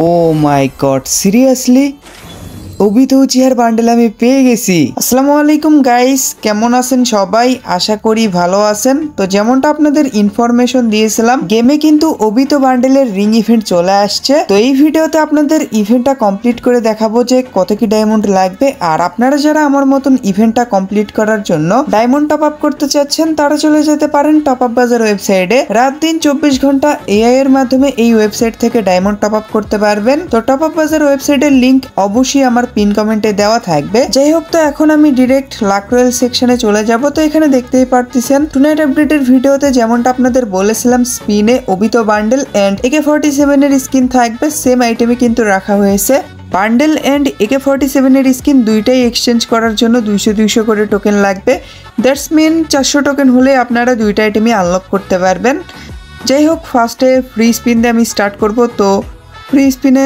ও মাই god, seriously অবিতো chair bundle আমি পেয়ে গেছি। আসসালামু আলাইকুম গাইস, কেমন আছেন সবাই? আশা করি ভালো আছেন। তো যেমনটা আপনাদের ইনফরমেশন দিয়েছিলাম, গেমে কিন্তু অবিতো বান্ডেলের রিং ইভেন্ট চলে আসছে। তো এই ভিডিওতে আপনাদের ইভেন্টটা কমপ্লিট করে দেখাবো যে কত কি ডায়মন্ড লাগবে। আর আপনারা যারা আমার মতন ইভেন্টটা কমপ্লিট করার জন্য ডায়মন্ড টপ আপ করতে চাচ্ছেন, তারা চলে যেতে পারেন টপ আপ বাজার ওয়েবসাইটে। রাত দিন 24 ঘন্টা এআই এর মাধ্যমে এই ওয়েবসাইট থেকে ডায়মন্ড টপ আপ করতে পারবেন। তো টপ আপ বাজার ওয়েবসাইটের লিংক অবশ্যই আমার পিন কমেন্টে দেওয়া থাকবে। যাই হোক, তো এখন আমি ডিরেক্ট লাক রয়্যাল সেকশনে চলে যাব। তো এখানে দেখতেই পারতেছেন টুনাইট আপডেটের ভিডিওতে যেমনটা আপনাদের বলেছিলাম, স্পিনে অবিতো বান্ডেল এন্ড AK-47 এর স্কিন থাকবে। সেম আইটেমে কিন্তু রাখা হয়েছে। বান্ডেল এন্ড AK-47 এর স্কিন দুইটাই এক্সচেঞ্জ করার জন্য 200 করে টোকেন লাগবে। দ্যাটস মিন 400 টোকেন হলে আপনারা দুইটা আইটেমই আনলক করতে পারবেন। যাই হোক, ফার্স্টে ফ্রি স্পিন দিয়ে আমি স্টার্ট করব। তো ফ্রি স্পিনে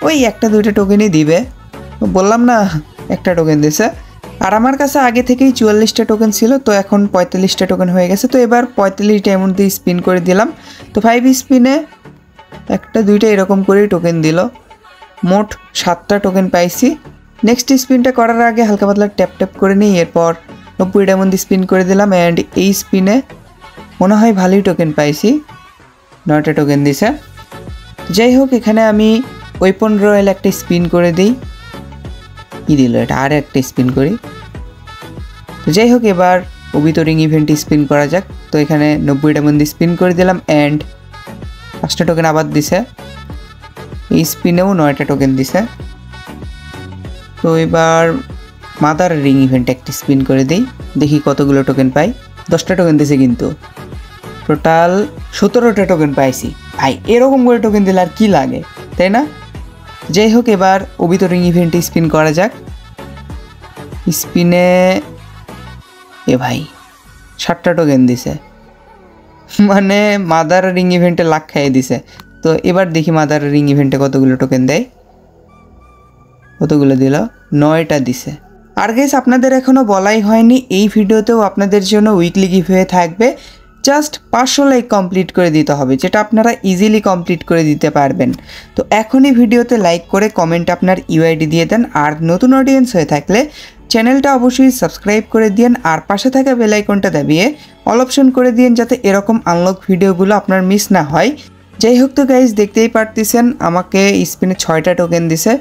ওই একটা দুইটা টোকেনই দিবে, বললাম না একটা টোকেন দিছে। আর আমার কাছে আগে থেকেই 44টা টোকেন ছিল, তো এখন 45টা টোকেন হয়ে গেছে। তো এবার 45 ডায়মন্ড দিয়ে স্পিন করে দিলাম। তো 5 স্পিনে একটা দুইটা এরকম করেই টোকেন দিল। মোট 7টা টোকেন পাইছি। নেক্সট স্পিনটা করার আগে হালকা পাতলা ট্যাপ ট্যাপ করে নিই। এরপর 90 ডায়মন্ড দিয়ে স্পিন করে দিলাম। অ্যান্ড এই স্পিনে মনে হয় ভালোই টোকেন পাইছি, 9টা টোকেন দিছে। যাই হোক, এখানে আমি ওয়েপন রয়্যাল একটা স্পিন করে দিই। কি দিল এটা? আর একটা স্পিন করি। তো যাই হোক, এবার অবিতো রিং ইভেন্ট স্পিন করা যাক। তো এখানে 90 ডায়মন্ড দিয়ে স্পিন করে দিলাম। অ্যান্ড 5টা টোকেন আবার দিছে। এই স্পিনেও 9টা টোকেন দিছে। তো এবার মাদার রিং ইভেন্ট একটা স্পিন করে দিই, দেখি কতগুলো টোকেন পাই। 10টা টোকেন দিছে, কিন্তু টোটাল 17টা টোকেন পাইছি। ভাই, এরকম করে টোকেন দিলে আর কি লাগে, তাই না? যাই হোক, এবার অবিতো রিং ইভেন্টে স্পিন করা যাক। স্পিনে এ ভাই 7টা টোকেন দিছে, মানে মাদার রিং ইভেন্টে লাখ খাইয়ে দিছে। তো এবার দেখি মাদার রিং ইভেন্টে কতগুলো টোকেন দেয়। কতগুলো দিল? 9টা দিছে। আর গাইস, আপনাদের এখনও বলাই হয়নি, এই ভিডিওতেও আপনাদের জন্য উইকলি গিভওয়ে থাকবে। জাস্ট 500 লাইক কমপ্লিট করে দিতে হবে, যেটা আপনারা ইজিলি কমপ্লিট করে দিতে পারবেন। তো এখনই ভিডিওতে লাইক করে কমেন্ট আপনার ইউআইডি দিয়ে দেন। আর নতুন অডিয়েন্স হয়ে থাকলে চ্যানেলটা অবশ্যই সাবস্ক্রাইব করে দিন। আর পাশে থাকা বেল আইকনটা দাবিয়ে অল অপশন করে দিন, যাতে এরকম আনলক ভিডিওগুলো আপনার মিস না হয়। যাই হোক, তো গাইজ দেখতেই পারতেছেন আমাকে স্পিনে 6টা টোকেন দিছে।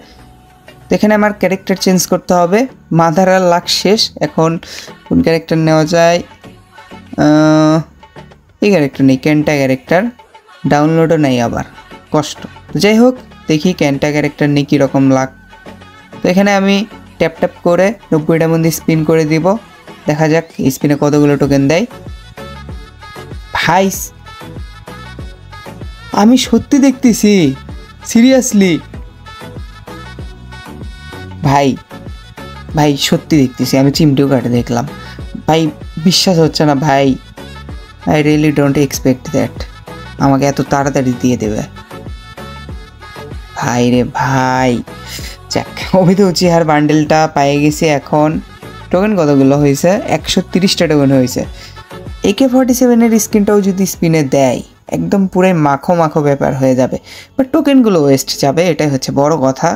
তো এখানে আমার ক্যারেক্টার চেঞ্জ করতে হবে। মাদার আর লাখ শেষ, এখন কোন ক্যারেক্টার নেওয়া যায়? এই ক্যারেক্টার নেই, ক্যান্টা ক্যারেক্টার। ডাউনলোডও নেই, আবার কষ্ট। তো যাই হোক, দেখি ক্যান্টা ক্যারেক্টার নেই কীরকম লাগ। তো এখানে আমি ট্যাপ ট্যাপ করে 90 ডায়মন্ড দিয়ে স্পিন করে দিব। দেখা যাক স্পিনে কতগুলো টোকেন দেয়। ভাই, আমি সত্যি দেখতেছি, সিরিয়াসলি ভাই ভাই সত্যি দেখতেছি। আমি চিমটিও কাটে দেখলাম ভাই, বিশ্বাস হচ্ছে না ভাই। I really don't expect that আমাকে এত তাড়াতাড়ি দিয়ে দেবে ভাই রে ভাই। যাক, অবিতো চেয়ার বান্ডেলটা পেয়ে গেছি। এখন টোকেন কতগুলো হয়েছে? 130টা টোকেন হয়েছে। AK-47 এর স্কিনটাও যদি স্পিনে দেয়, একদম পুরাই মাখো মাখো ব্যাপার হয়ে যাবে। বাট টোকেনগুলো ওয়েস্ট যাবে, এটাই হচ্ছে বড় কথা।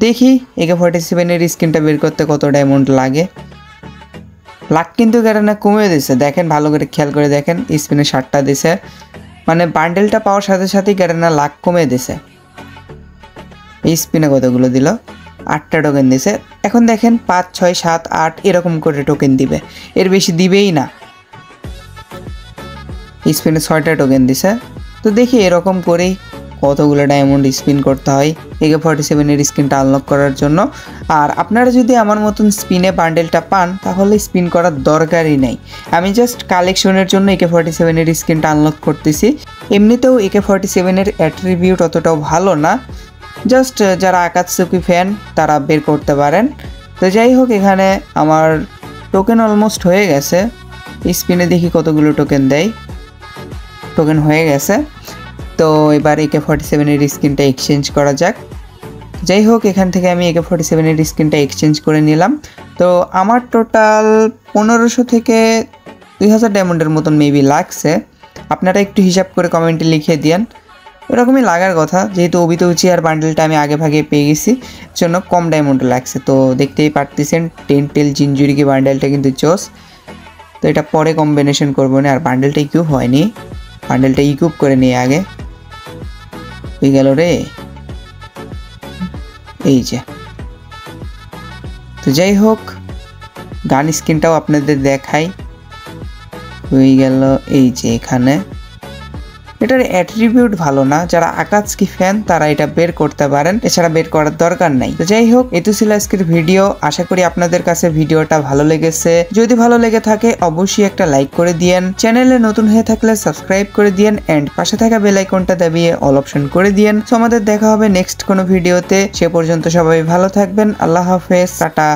দেখি AK-47 এর স্কিনটা বের করতে কত ডায়মন্ড লাগে। লাখ কিন্তু না কমে দিছে, দেখেন ভালো করে খেয়াল করে দেখেন। স্পিনে 7টা দিছে, মানে বান্ডেলটা পাওয়ার সাথে সাথেই না লাখ কমে দিছে। এই স্পিনে কতগুলো দিল? 8টা টোকেন দিছে। এখন দেখেন 5, 6, 7, 8 এরকম করে টোকেন দিবে, এর বেশি দিবেই না। স্পিনে 6টা টোকেন দিছে। তো দেখি এরকম করেই কতগুলো ডায়মন্ড স্পিন করতে হয় AK-47 এর স্কিনটা আনলক করার জন্য। আর আপনারা যদি আমার মতন স্পিনে বান্ডেলটা পান, তাহলে স্পিন করার দরকারই নেই। আমি জাস্ট কালেকশনের জন্য AK-47 এর স্কিনটা আনলক করতেছি। এমনিতেও AK-47 এর অ্যাট্রিবিউট অতটাও ভালো না, জাস্ট যারা আকাতসুকি ফ্যান তারা বের করতে পারেন। তো যাই হোক, এখানে আমার টোকেন অলমোস্ট হয়ে গেছে। স্পিনে দেখি কতগুলো টোকেন দেয়। টোকেন হয়ে গেছে। তো এবার AK-47 এর স্কিনটা এক্সচেঞ্জ করা যাক। যাই হোক, এখান থেকে আমি AK-47 এর স্কিনটা এক্সচেঞ্জ করে নিলাম। তো আমার টোটাল 1500 থেকে 2000 ডায়মন্ডের মতন মেবি লাগছে। আপনারা একটু হিসাব করে কমেন্টে লিখে দিন। এরকমই লাগার কথা, যেহেতু অবিত চেয়ার বান্ডেলটা আমি আগে ভাগে পেয়ে গেছি, জন্য কম ডায়মন্ড লাগছে। তো দেখতেই পারতেছেন 10 টেল জিঞ্জুরিকি বান্ডেলটা কিন্তু চোস। তো এটা পরে কম্বিনেশন করবো না, আর বান্ডেলটা ইকুইপ হয়নি, বান্ডেলটা ইকুইপ করে নিয়ে আগে হয়ে গেল রে। এই যে, তো যাই হোক গান স্কিনটাও আপনাদের দেখাই, হয়ে গেল এই যে এখানে। এটার অ্যাট্রিবিউট ভালো না, যারা আকাতসুকি ফ্যান তারা এটা বের করতে পারেন, এছাড়া বের করার দরকার নাই। তো যাই হোক, এই তো ছিল আজকের ভিডিও। আশা করি আপনাদের কাছে ভিডিওটা ভালো লেগেছে। যদি ভালো লেগে থাকে অবশ্যই একটা লাইক করে দিয়েন, চ্যানেলে নতুন হয়ে থাকলে সাবস্ক্রাইব করে দিয়েন, এন্ড পাশে থাকা বেল আইকনটা দাবিয়ে অল অপশন করে দিয়েন। সো আমাদের দেখা হবে নেক্সট কোনো ভিডিওতে, সে পর্যন্ত সবাই ভালো থাকবেন। আল্লাহ হাফেজ, টাটা।